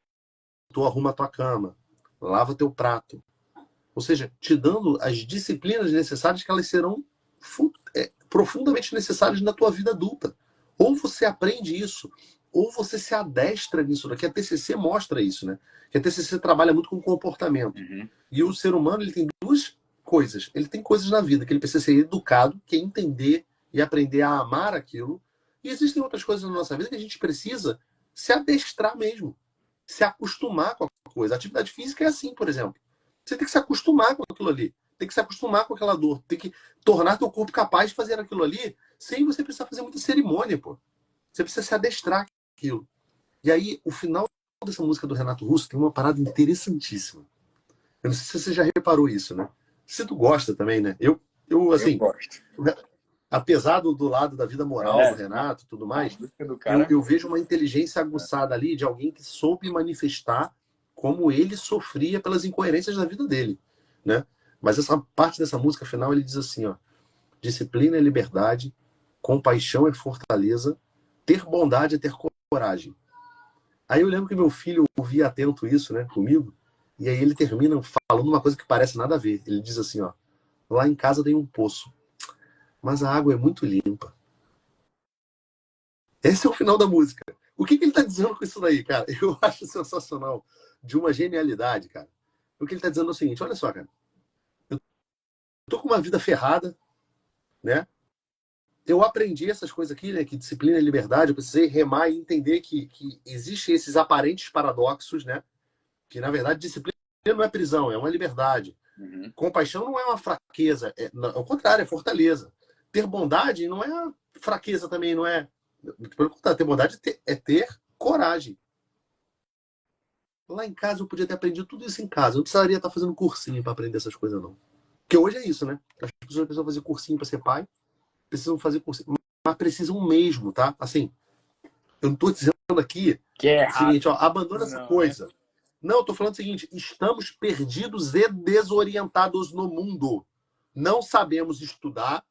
arruma a tua cama, lava teu prato. Ou seja, te dando as disciplinas necessárias que elas serão profundamente necessárias na tua vida adulta. Ou você aprende isso, ou você se adestra nisso. Que a TCC mostra isso, né? Que a TCC trabalha muito com comportamento. E o ser humano ele tem duas coisas. Ele tem coisas na vida que ele precisa ser educado, que é entender e aprender a amar aquilo. E existem outras coisas na nossa vida que a gente precisa se adestrar mesmo, se acostumar com a coisa. A atividade física é assim, por exemplo. Você tem que se acostumar com aquilo ali. Tem que se acostumar com aquela dor. Tem que tornar teu corpo capaz de fazer aquilo ali sem você precisar fazer muita cerimônia, pô. Você precisa se adestrar aquilo. E aí, o final dessa música do Renato Russo tem uma parada interessantíssima. Eu não sei se você já reparou isso, né? Se tu gosta também, né? Eu assim, gosto. Apesar do lado da vida moral do Renato e tudo mais, eu vejo uma inteligência aguçada ali de alguém que soube manifestar como ele sofria pelas incoerências da vida dele, né? Mas essa parte dessa música final ele diz assim, ó: disciplina é liberdade, compaixão é fortaleza, ter bondade é ter coragem. Aí eu lembro que meu filho ouvia atento isso, né, comigo, e aí ele termina falando uma coisa que parece nada a ver. Ele diz assim, ó: lá em casa tem um poço, mas a água é muito limpa. Esse é o final da música. O que ele está dizendo com isso daí, cara? Eu acho sensacional, de uma genialidade, cara. O que ele está dizendo é o seguinte: olha só, cara, eu tô com uma vida ferrada, né? Eu aprendi essas coisas aqui, né? Que disciplina e liberdade, eu precisei remar e entender que existem esses aparentes paradoxos, né? Que, na verdade, disciplina não é prisão, é uma liberdade. Compaixão não é uma fraqueza, ao contrário, é fortaleza. Ter bondade não é fraqueza também, não é... Pelo contrário, ter bondade é ter coragem. Lá em casa eu podia ter aprendido tudo isso em casa. Eu não precisaria estar fazendo cursinho para aprender essas coisas, não. Porque hoje é isso, né? As pessoas precisam fazer cursinho para ser pai, precisam fazer cursinho, mas precisam mesmo, tá? Assim, eu não estou dizendo aqui que é o seguinte, ó, abandona essa coisa. Não, eu tô falando o seguinte, estamos perdidos e desorientados no mundo. Não sabemos estudar,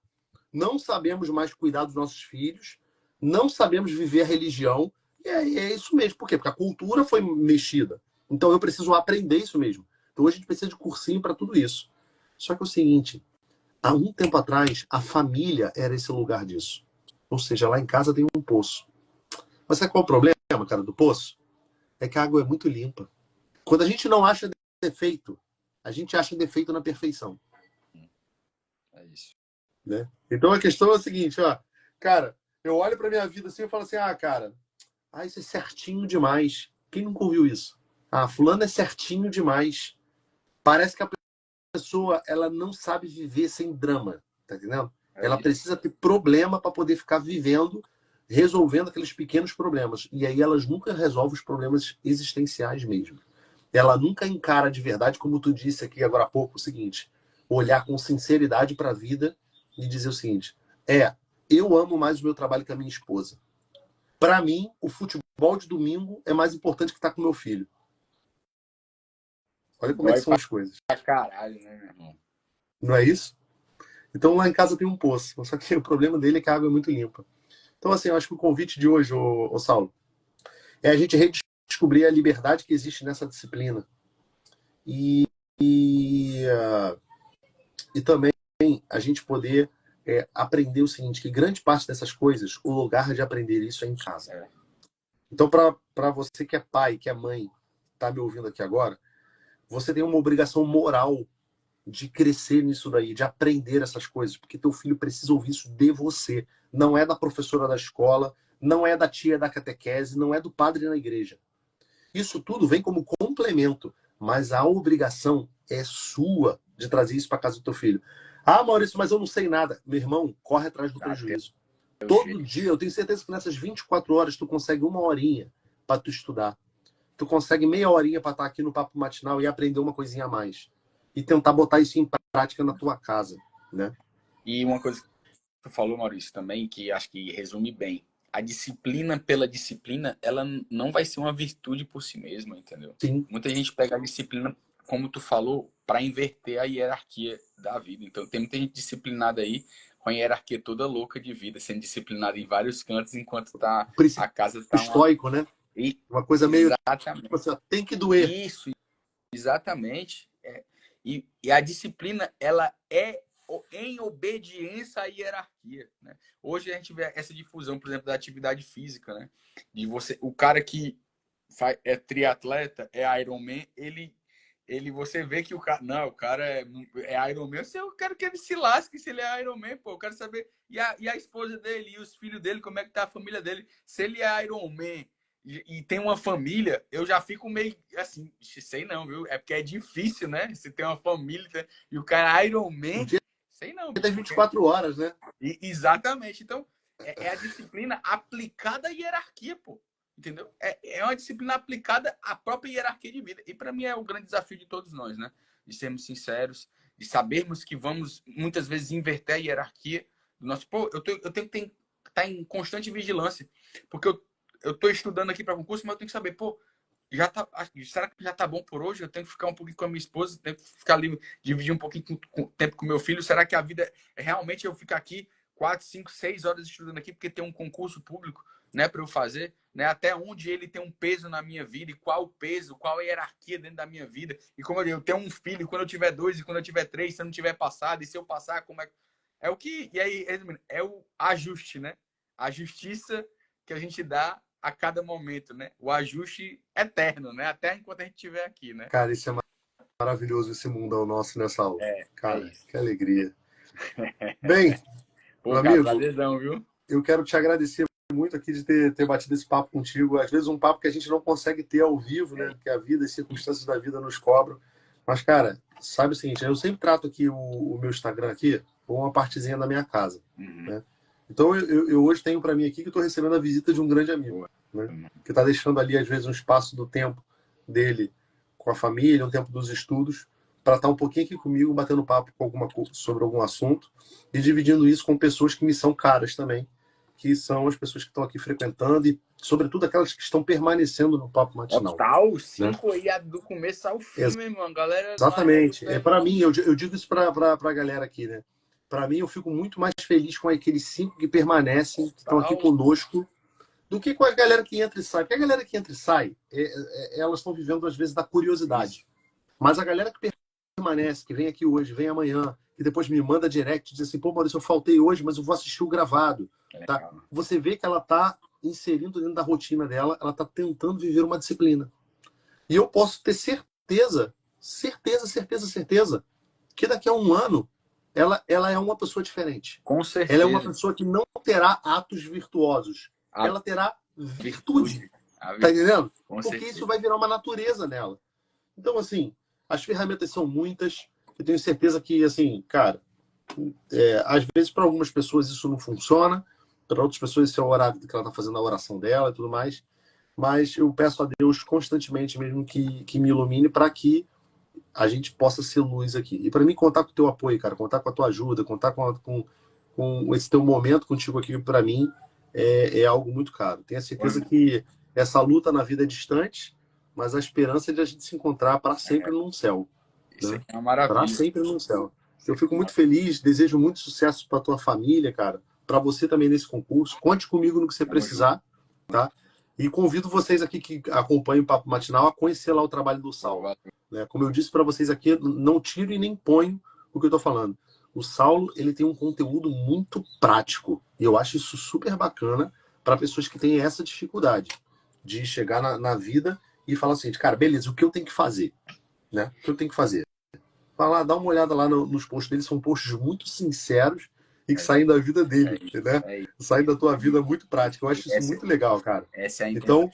não sabemos mais cuidar dos nossos filhos, não sabemos viver a religião. E é isso mesmo. Por quê? Porque a cultura foi mexida. Então eu preciso aprender isso mesmo. Então hoje a gente precisa de cursinho para tudo isso. Só que é o seguinte, há um tempo atrás, a família era esse lugar disso. Ou seja, lá em casa tem um poço. Mas sabe qual é o problema, cara, do poço? É que a água é muito limpa. Quando a gente não acha defeito, a gente acha defeito na perfeição. É isso. Né? Então a questão é a seguinte, ó, cara, eu olho pra minha vida assim e falo assim, cara, isso é certinho demais. Quem nunca ouviu isso? Fulano é certinho demais. Parece que a pessoa, ela não sabe viver sem drama, tá entendendo? Ela precisa ter problema para poder ficar vivendo, resolvendo aqueles pequenos problemas. E aí elas nunca resolvem os problemas existenciais mesmo. Ela nunca encara de verdade, como tu disse aqui agora há pouco, o seguinte, olhar com sinceridade para a vida e dizer o seguinte, eu amo mais o meu trabalho que a minha esposa. Para mim, o futebol de domingo é mais importante que estar com meu filho. Olha como é que são as coisas. Caralho, né, meu irmão? Não é isso? Então lá em casa tem um poço. Só que o problema dele é que a água é muito limpa. Então, assim, eu acho que o convite de hoje, ô Saulo, é a gente redescobrir a liberdade que existe nessa disciplina. E também a gente poder aprender o seguinte, que grande parte dessas coisas, o lugar de aprender isso é em casa. Então, para você que é pai, que é mãe, tá me ouvindo aqui agora, você tem uma obrigação moral de crescer nisso daí, de aprender essas coisas, porque teu filho precisa ouvir isso de você. Não é da professora da escola, não é da tia da catequese, não é do padre na igreja. Isso tudo vem como complemento, mas a obrigação é sua de trazer isso para casa do teu filho. Maurício, mas eu não sei nada. Meu irmão, corre atrás do prejuízo. Todo dia, eu tenho certeza que nessas 24 horas tu consegue uma horinha para tu estudar. Tu consegue meia horinha para estar aqui no Papo Matinal e aprender uma coisinha a mais. E tentar botar isso em prática na tua casa, né? E uma coisa que tu falou, Maurício, também, que acho que resume bem. A disciplina pela disciplina, ela não vai ser uma virtude por si mesma, entendeu? Sim. Muita gente pega a disciplina, como tu falou, para inverter a hierarquia da vida. Então, tem muita gente disciplinada aí, com a hierarquia toda louca de vida, sendo disciplinada em vários cantos, enquanto a casa tá estoico, né? Uma coisa meio... Exatamente. Tipo assim, tem que doer. Isso, exatamente. E a disciplina, ela é em obediência à hierarquia, né? Hoje a gente vê essa difusão, por exemplo, da atividade física, né? De você, o cara que é triatleta, é Ironman, você vê que o cara é Ironman, eu quero que ele se lasque se ele é Ironman, pô, eu quero saber, e a esposa dele, e os filhos dele, como é que tá a família dele, se ele é Ironman e tem uma família, eu já fico meio assim, sei não, viu? É porque é difícil, né? Se tem uma família e o cara é Ironman, sei não. Tem 24 horas, né? Exatamente. Então, é a disciplina aplicada à hierarquia, pô. Entendeu? É uma disciplina aplicada à própria hierarquia de vida. E para mim é o grande desafio de todos nós, né? De sermos sinceros, de sabermos que vamos muitas vezes inverter a hierarquia do nosso. Pô, eu tenho que estar em constante vigilância, porque eu tô estudando aqui para concurso, mas eu tenho que saber, pô, será que já tá bom por hoje? Eu tenho que ficar um pouquinho com a minha esposa, tenho que ficar ali, dividir um pouquinho tempo com meu filho. Será que a vida realmente eu ficar aqui 4, 5, 6 horas estudando aqui porque tem um concurso público, né, para eu fazer, né? Até onde ele tem um peso na minha vida e qual o peso, qual a hierarquia dentro da minha vida. E como eu tenho um filho, quando eu tiver 2 e quando eu tiver 3, se eu não tiver passado, e se eu passar, como é o que, e aí, é o ajuste, né? A justiça que a gente dá a cada momento, né? O ajuste eterno, né? Até enquanto a gente estiver aqui, né? Cara, isso é maravilhoso, esse mundão nosso nessa aula. Cara, que alegria. Bem, pô, meu cara, amigo, prazerzão, viu? Eu quero te agradecer muito aqui de ter batido esse papo contigo. Às vezes um papo que a gente não consegue ter ao vivo, né? Que a vida, as circunstâncias da vida nos cobram. Mas, cara, sabe o seguinte, eu sempre trato aqui o meu Instagram aqui com uma partezinha da minha casa, né? Então, eu hoje tenho para mim aqui que estou recebendo a visita de um grande amigo, né? Que está deixando ali, às vezes, um espaço do tempo dele com a família, um tempo dos estudos, para estar um pouquinho aqui comigo, batendo papo com sobre algum assunto e dividindo isso com pessoas que me são caras também, que são as pessoas que estão aqui frequentando e, sobretudo, aquelas que estão permanecendo no Papo Matinal. Total, né? 5 aí do começo ao fim, meu irmão. Galera, Exatamente. Para mim, eu digo isso para a galera aqui, né? Para mim, eu fico muito mais feliz com aqueles 5 que permanecem, que estão aqui conosco, do que com a galera que entra e sai. Porque a galera que entra e sai, elas estão vivendo, às vezes, da curiosidade. Isso. Mas a galera que permanece, que vem aqui hoje, vem amanhã, e depois me manda direct, diz assim, pô, Maurício, eu faltei hoje, mas eu vou assistir o gravado. Tá? Você vê que ela está inserindo dentro da rotina dela, ela está tentando viver uma disciplina. E eu posso ter certeza, que daqui a um ano ela é uma pessoa diferente. Com certeza. Ela é uma pessoa que não terá atos virtuosos. Ela terá virtude. Tá entendendo? Porque isso vai virar uma natureza nela. Então, assim, as ferramentas são muitas. Eu tenho certeza que, assim, cara, às vezes para algumas pessoas isso não funciona, para outras pessoas esse é o horário que ela está fazendo a oração dela e tudo mais. Mas eu peço a Deus constantemente mesmo que me ilumine para que a gente possa ser luz aqui. E para mim, contar com o teu apoio, cara, contar com a tua ajuda, contar com esse teu momento contigo aqui, para mim, é algo muito caro. Tenho a certeza que essa luta na vida é distante, mas a esperança é de a gente se encontrar para sempre num céu. Isso aqui é uma maravilha. Para sempre num céu. Eu fico muito feliz, desejo muito sucesso para tua família, cara, para você também nesse concurso. Conte comigo no que você precisar, tá? E convido vocês aqui que acompanham o Papo Matinal a conhecer lá o trabalho do Saulo. Né? Como eu disse para vocês aqui, não tiro e nem ponho o que eu estou falando. O Saulo, ele tem um conteúdo muito prático. E eu acho isso super bacana para pessoas que têm essa dificuldade de chegar na vida e falar assim, cara, beleza, o que eu tenho que fazer? Né? O que eu tenho que fazer? Vai lá, dá uma olhada lá nos posts dele, são posts muito sinceros e que saem da vida dele, né? Saem da tua vida muito prática. Eu acho isso muito legal, cara. Essa é a então,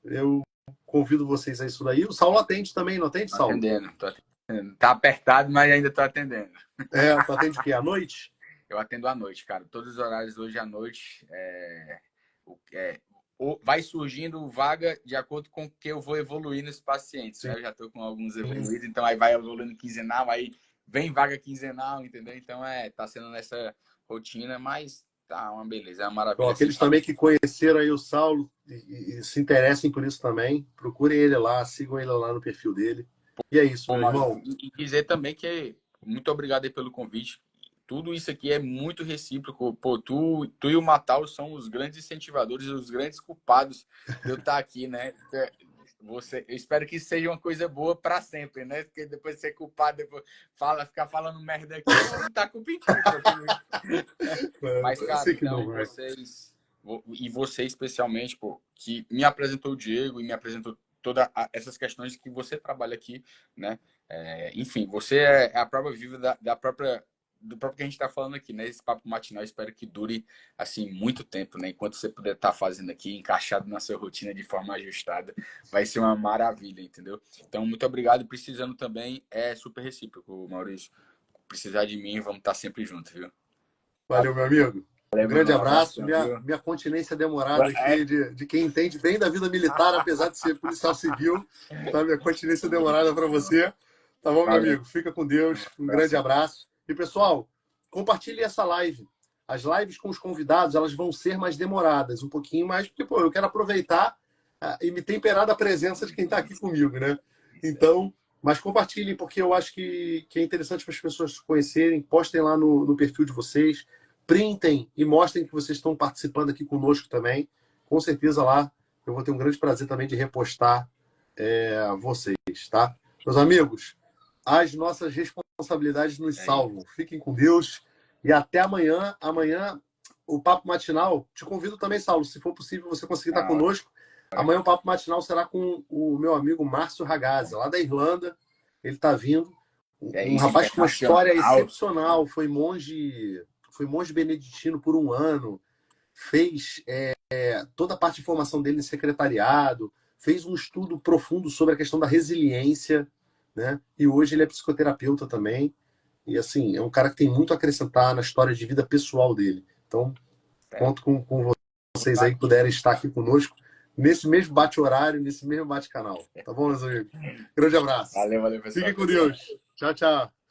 eu convido vocês a isso daí. O Saulo atende também, não atende, Saulo? Tô atendendo. Tá apertado, mas ainda tô atendendo. Tu atende o quê? À noite? Eu atendo à noite, cara. Todos os horários hoje à noite. Vai surgindo vaga de acordo com o que eu vou evoluir nos pacientes. Né? Eu já estou com alguns evoluídos, então aí vai evoluindo quinzenal, aí vem vaga quinzenal, entendeu? Então tá sendo nessa rotina, mas tá uma beleza, é uma maravilha. Então, aqueles também que conheceram aí o Saulo e se interessem por isso também, procurem ele lá, sigam ele lá no perfil dele. E é isso, meu irmão. E dizer também que muito obrigado aí pelo convite. Tudo isso aqui é muito recíproco. Pô, tu e o Matal são os grandes incentivadores, os grandes culpados de eu estar aqui, né? Eu espero que isso seja uma coisa boa para sempre, né? Porque depois de ser culpado, depois ficar falando merda aqui, não tá com o pintinho. Mas, cara, então, você especialmente, pô, que me apresentou o Diego e me apresentou todas essas questões que você trabalha aqui, né? Enfim, você é a prova viva do próprio que a gente está falando aqui, né? Esse papo matinal, espero que dure, assim, muito tempo, né? Enquanto você puder estar fazendo aqui, encaixado na sua rotina de forma ajustada, vai ser uma maravilha, entendeu? Então, muito obrigado. Precisando também, é super recíproco, Maurício. Precisar de mim, vamos estar sempre juntos, viu? Valeu, meu amigo. Um grande abraço. Minha continência demorada aqui de quem entende bem da vida militar, apesar de ser policial civil. Tá? Minha continência demorada para você. Tá bom, meu amigo? Fica com Deus. Um grande abraço. E, pessoal, compartilhe essa live. As lives com os convidados, elas vão ser mais demoradas, um pouquinho mais, porque, pô, eu quero aproveitar e me temperar da presença de quem está aqui comigo, né? Então, mas compartilhem, porque eu acho que é interessante para as pessoas conhecerem. Postem lá no perfil de vocês. Printem e mostrem que vocês estão participando aqui conosco também. Com certeza lá eu vou ter um grande prazer também de repostar vocês, tá? Meus amigos, as nossas responsabilidades nos salvam. Fiquem com Deus e até amanhã. Amanhã, o Papo Matinal, te convido também, Saulo, se for possível você conseguir estar conosco. Amanhã o Papo Matinal será com o meu amigo Márcio Ragazzi, lá da Irlanda. Ele está vindo. Um rapaz com uma história excepcional. Foi monge beneditino por um ano. Fez toda a parte de formação dele em secretariado. Fez um estudo profundo sobre a questão da resiliência. Né? E hoje ele é psicoterapeuta também. E assim, é um cara que tem muito a acrescentar na história de vida pessoal dele. Então, conto com vocês aí que puderem estar aqui conosco nesse mesmo bate-horário, nesse mesmo bate-canal. Tá bom, meus amigos? Grande abraço. Valeu, pessoal. Fiquem com Deus. Tchau, tchau.